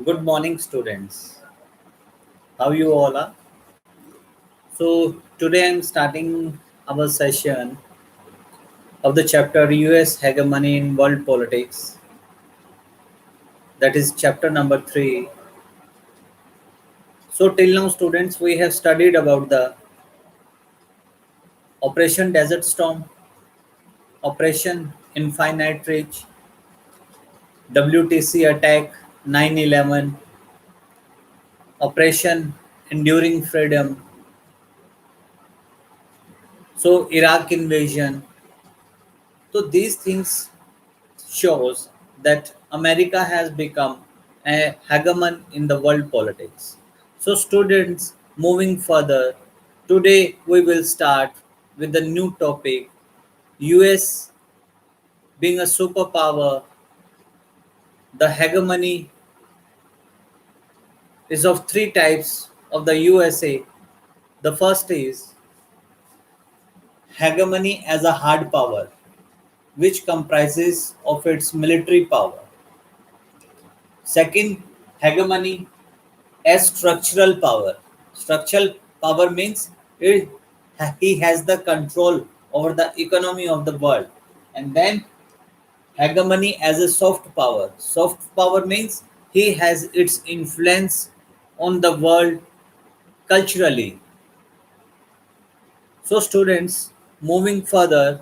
Good morning, students. How you all are? So today I'm starting our session of the chapter U.S. Hegemony in World Politics. That is chapter number 3. So till now, students, we have studied about the Operation Desert Storm, Operation Infinite Reach, WTC attack, 9/11, Operation Enduring Freedom, so Iraq invasion. So these things shows that America has become a hegemon in the world politics. So, students, moving further, today we will start with the new topic US being a superpower. The hegemony is of three types of the USA. The first is hegemony as a hard power, which comprises of its military power. Second, hegemony as structural power. Structural power means it, he has the control over the economy of the world. And then hegemony as a soft power. Soft power means he has its influence on the world culturally. So, students, moving further,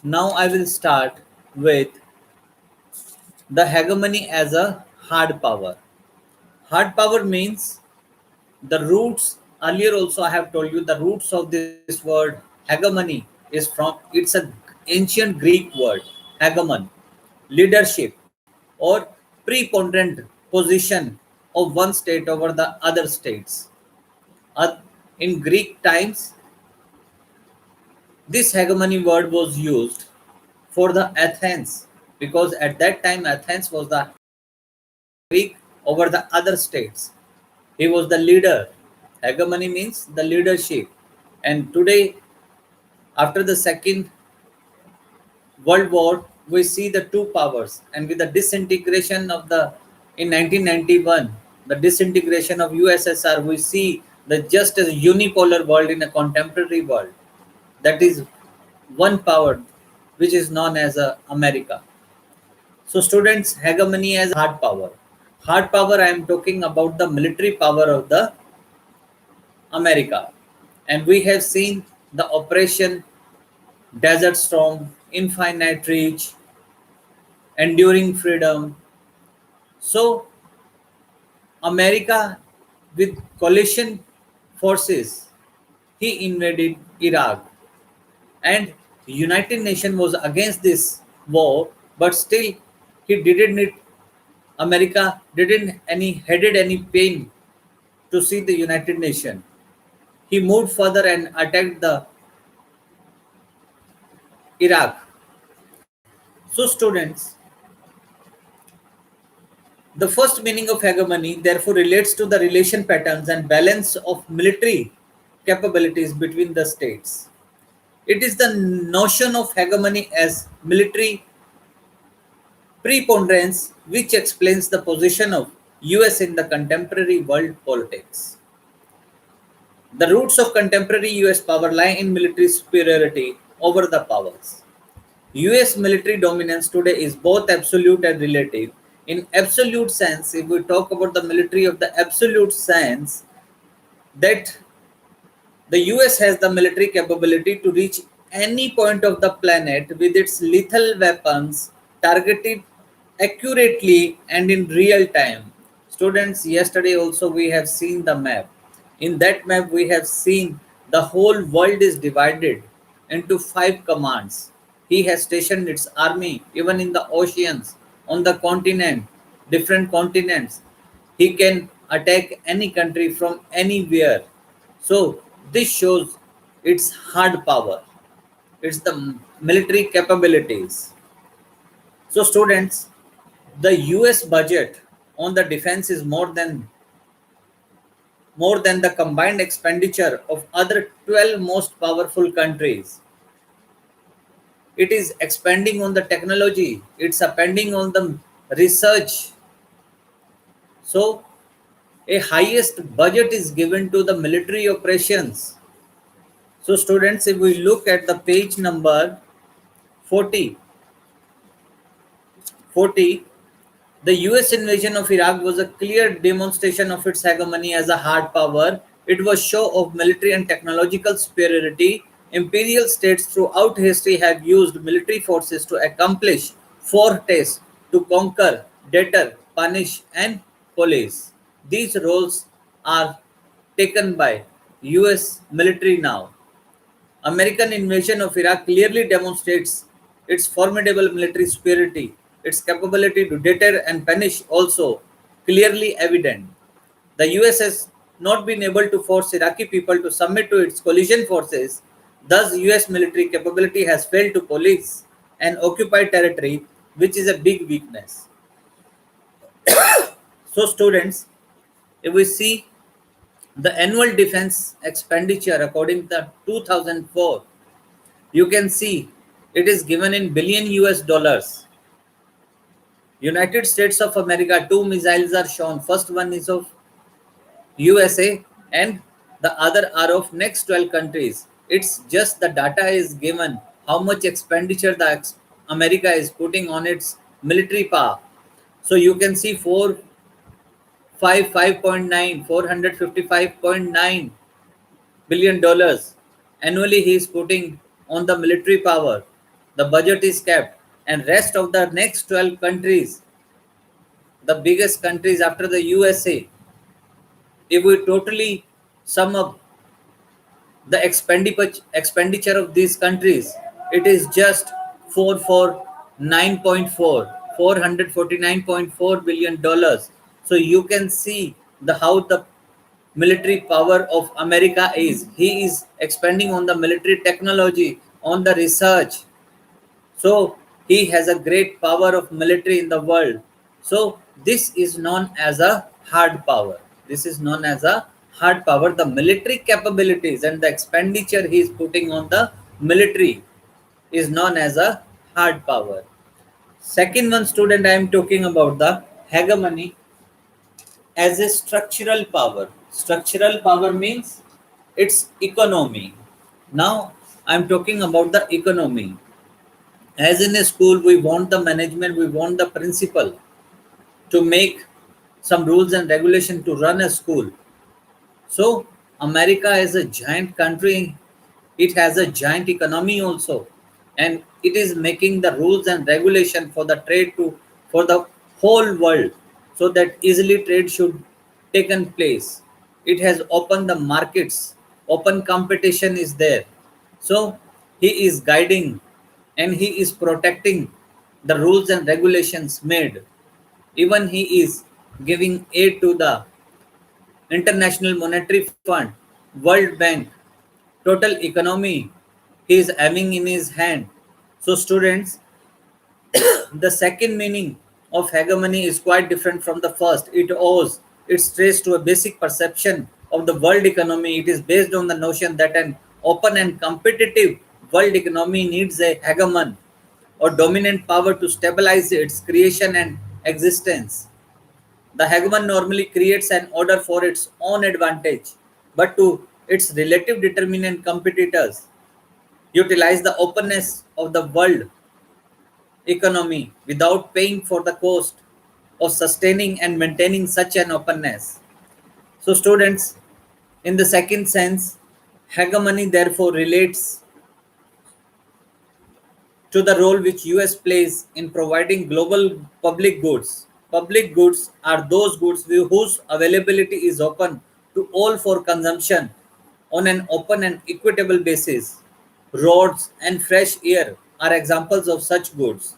now I will start with the hegemony as a hard power. Hard power means the roots, earlier also I have told you the roots of this word hegemony is from, it's a ancient Greek word, hegemon, leadership or preponderant position of one state over the other states. In Greek times, this hegemony word was used for the Athens, because at that time Athens was the Greek over the other states. He was the leader. Hegemony means the leadership. And today, after the Second World War, we see the two powers. And with the disintegration of the, in 1991, the disintegration of USSR, we see the just as unipolar world in a contemporary world. That is one power, which is known as America. So, students, hegemony as hard power. Hard power, I am talking about the military power of the America. And we have seen the Operation Desert Storm, Infinite Reach, Enduring Freedom. So, America with coalition forces, he invaded Iraq, and United Nations was against this war, but still he didn't. America didn't any headed any pain to see the United Nations. He moved further and attacked the Iraq. So, students, the first meaning of hegemony therefore relates to the relation patterns and balance of military capabilities between the states. It is the notion of hegemony as military preponderance which explains the position of US in the contemporary world politics. The roots of contemporary US power lie in military superiority over the powers. US military dominance today is both absolute and relative. In absolute sense, if we talk about the military of the absolute sense, that the US has the military capability to reach any point of the planet with its lethal weapons targeted accurately and in real time. Students, yesterday also we have seen the map. In that map, we have seen the whole world is divided into five commands. He has stationed its army even in the oceans, on the continent, different continents. He can attack any country from anywhere. So this shows its hard power. It's the military capabilities. So students, the US budget on the defense is more than the combined expenditure of other 12 most powerful countries. It is expanding on the technology, it's expanding on the research. So a highest budget is given to the military operations. So students, if we look at the page number 40, 40, the US invasion of Iraq was a clear demonstration of its hegemony as a hard power. It was show of military and technological superiority. Imperial states throughout history have used military forces to accomplish four tasks: to conquer, deter, punish, and police. These roles are taken by US military now. American invasion of Iraq clearly demonstrates its formidable military superiority, its capability to deter and punish also clearly evident. The US has not been able to force Iraqi people to submit to its coalition forces. Thus, US military capability has failed to police and occupy territory, which is a big weakness. So, students, if we see the annual defense expenditure according to 2004, you can see it is given in billion US dollars. United States of America, two missiles are shown. First one is of USA and the other are of next 12 countries. It's just the data is given how much expenditure America is putting on its military power. So you can see 455.9, $455.9 billion annually he is putting on the military power. The budget is kept, and rest of the next 12 countries, the biggest countries after the USA, if we totally sum up the expenditure of these countries, it is just 449.4 So you can see the how the military power of America is. He is expanding on the military technology, on the research. So he has a great power of military in the world. So this is known as a hard power. This is known as a hard power. The military capabilities and the expenditure he is putting on the military is known as a hard power. Second one, student, I am talking about the hegemony as a structural power. Structural power means its economy. Now I am talking about the economy. As in a school, we want the management, we want the principal to make some rules and regulation to run a school. So America is a giant country, it has a giant economy also, and it is making the rules and regulation for the trade to for the whole world, so that easily trade should taken place. It has opened the markets, open competition is there. So he is guiding and he is protecting the rules and regulations made. Even he is giving aid to the International Monetary Fund, World Bank, total economy he is having in his hand. So students, the second meaning of hegemony is quite different from the first. It owes its trace to a basic perception of the world economy. It is based on the notion that an open and competitive world economy needs a hegemon or dominant power to stabilize its creation and existence. The hegemon normally creates an order for its own advantage, but to its relative determinant competitors utilize the openness of the world economy without paying for the cost of sustaining and maintaining such an openness. So, students, in the second sense, hegemony therefore relates to the role which US plays in providing global public goods. Public goods are those goods whose availability is open to all for consumption on an open and equitable basis. Roads and fresh air are examples of such goods.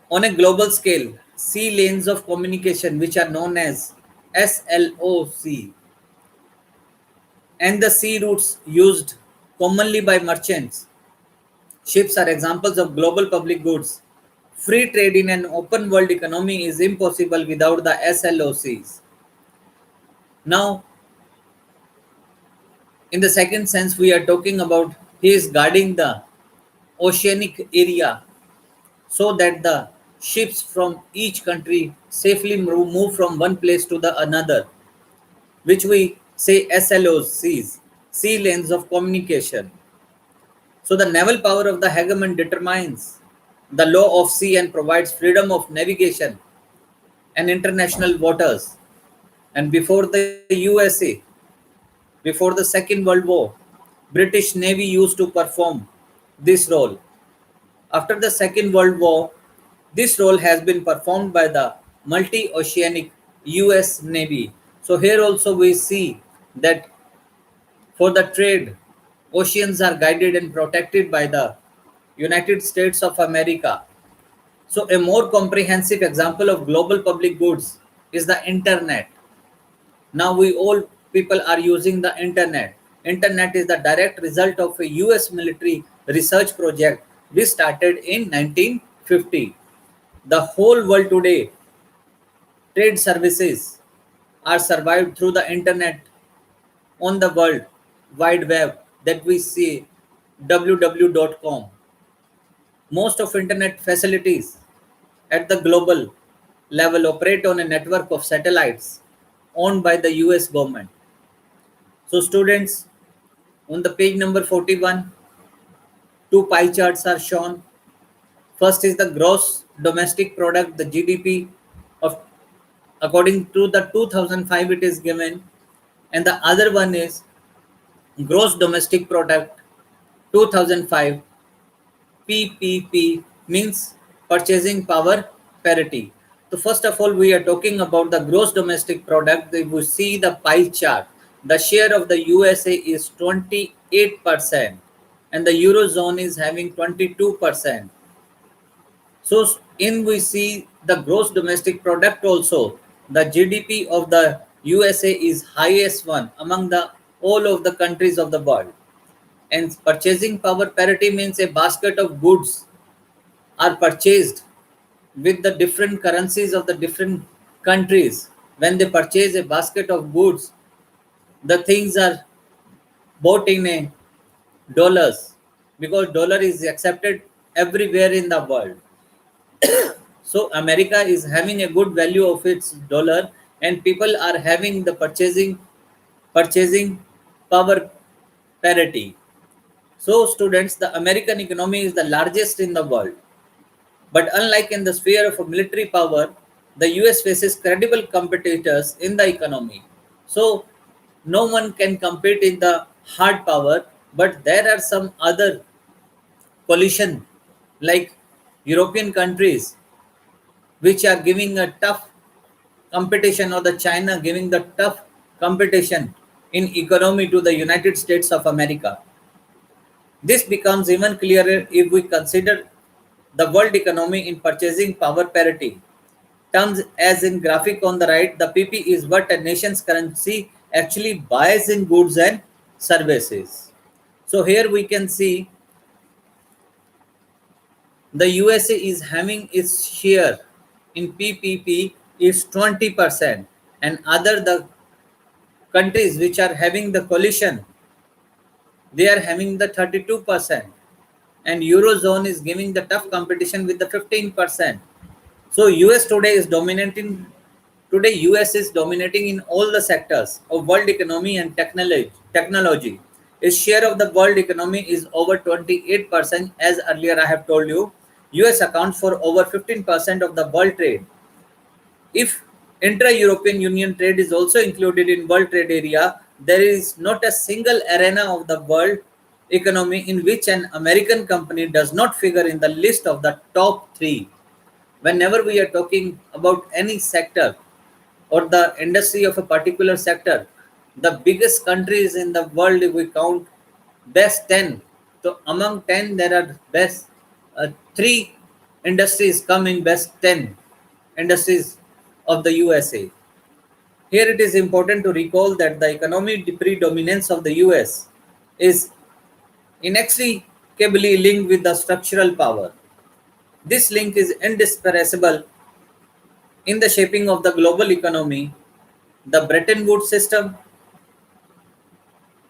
On a global scale, sea lanes of communication, which are known as SLOC, and the sea routes used commonly by merchants, ships are examples of global public goods. Free trade in an open world economy is impossible without the SLOCs. Now, in the second sense, we are talking about he is guarding the oceanic area so that the ships from each country safely move from one place to the another, which we say SLOs, seas, sea lanes of communication. So the naval power of the hegemon determines the law of sea and provides freedom of navigation and international waters. And before the USA, before the Second World War, British Navy used to perform this role. After the Second World War, this role has been performed by the multi-oceanic US Navy. So here also we see that for the trade, oceans are guided and protected by the United States of America. So a more comprehensive example of global public goods is the internet. Now we all people are using the internet. Internet is the direct result of a US military research project we started in 1950. The whole world today, trade services are survived through the internet on the world wide web that we see www.com. Most of internet facilities at the global level operate on a network of satellites owned by the US government. So students, on the page number 41, two pie charts are shown. First is the gross domestic product, the GDP of according to the 2005 it is given, and the other one is gross domestic product 2005 PPP, means purchasing power parity. So first of all, we are talking about the gross domestic product. If we see the pie chart, the share of the USA is 28% and the Eurozone is having 22%. So in we see the gross domestic product also, the GDP of the USA is highest one among the all of the countries of the world. And purchasing power parity means a basket of goods are purchased with the different currencies of the different countries. When they purchase a basket of goods, the things are bought in a dollars because dollar is accepted everywhere in the world. So America is having a good value of its dollar, and people are having the purchasing power parity. So students, the American economy is the largest in the world. But unlike in the sphere of military power, the US faces credible competitors in the economy. So no one can compete in the hard power, but there are some other coalition like European countries which are giving a tough competition, or the China giving the tough competition in economy to the United States of America. This becomes even clearer if we consider the world economy in purchasing power parity. Terms as in graphic on the right, the PP is what a nation's currency actually buys in goods and services. So here we can see the USA is having its share in PPP is 20%, and other the countries which are having the coalition, they are having the 32%, and Eurozone is giving the tough competition with the 15%. So US today is dominating. Today US is dominating in all the sectors of world economy and technology. Technology. Its share of the world economy is over 28%. As earlier I have told you, US accounts for over 15% of the world trade. If intra-European Union trade is also included in World Trade Area, there is not a single arena of the world economy in which an American company does not figure in the list of the top three. Whenever we are talking about any sector or the industry of a particular sector, the biggest countries in the world, if we count best 10, so among 10 there are best three industries come in best 10 industries of the USA. Here it is important to recall that the economic predominance of the US is inextricably linked with the structural power. This link is indispensable in the shaping of the global economy. The Bretton Woods system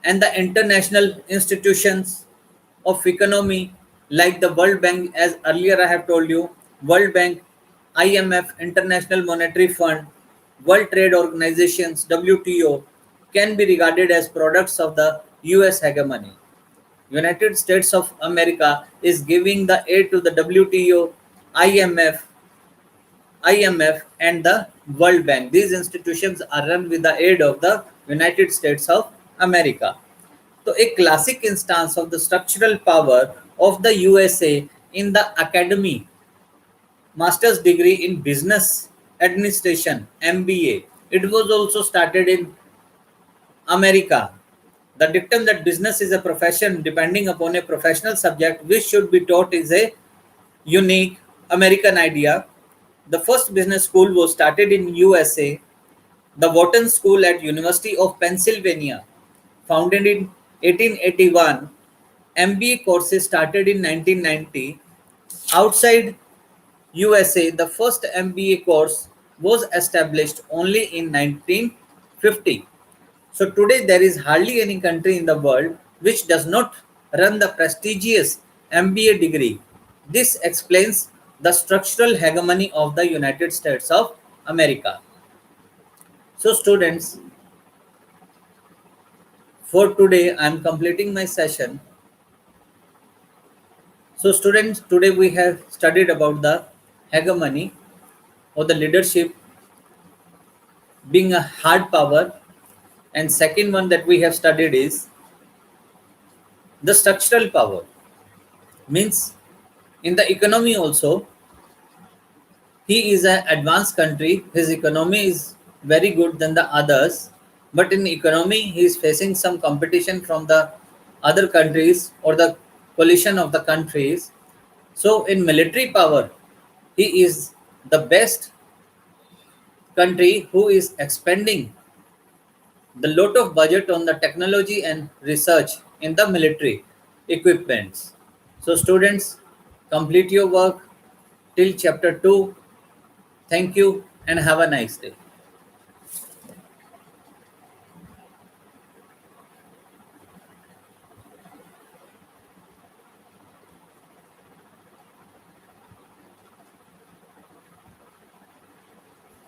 and the international institutions of economy like the World Bank, as earlier I have told you, World Bank IMF, International Monetary Fund, World Trade Organizations, WTO, can be regarded as products of the US hegemony. United States of America is giving the aid to the WTO, IMF and the World Bank. These institutions are run with the aid of the United States of America. So a classic instance of the structural power of the USA in the academy, master's degree in business administration, MBA. It was also started in America. The dictum that business is a profession depending upon a professional subject which should be taught is a unique American idea. The first business school was started in USA, the Wharton School at University of Pennsylvania, founded in 1881. MBA courses started in 1990. Outside USA, the first MBA course was established only in 1950. So today there is hardly any country in the world which does not run the prestigious MBA degree. This explains the structural hegemony of the United States of America. So students, for today I am completing my session. So students, today we have studied about the hegemony or the leadership being a hard power, and second one that we have studied is the structural power, means in the economy also he is an advanced country, his economy is very good than the others, but in economy he is facing some competition from the other countries or the coalition of the countries. So in military power he is the best country who is expending the lot of budget on the technology and research in the military equipments. So students, complete your work till chapter 2. Thank you and have a nice day.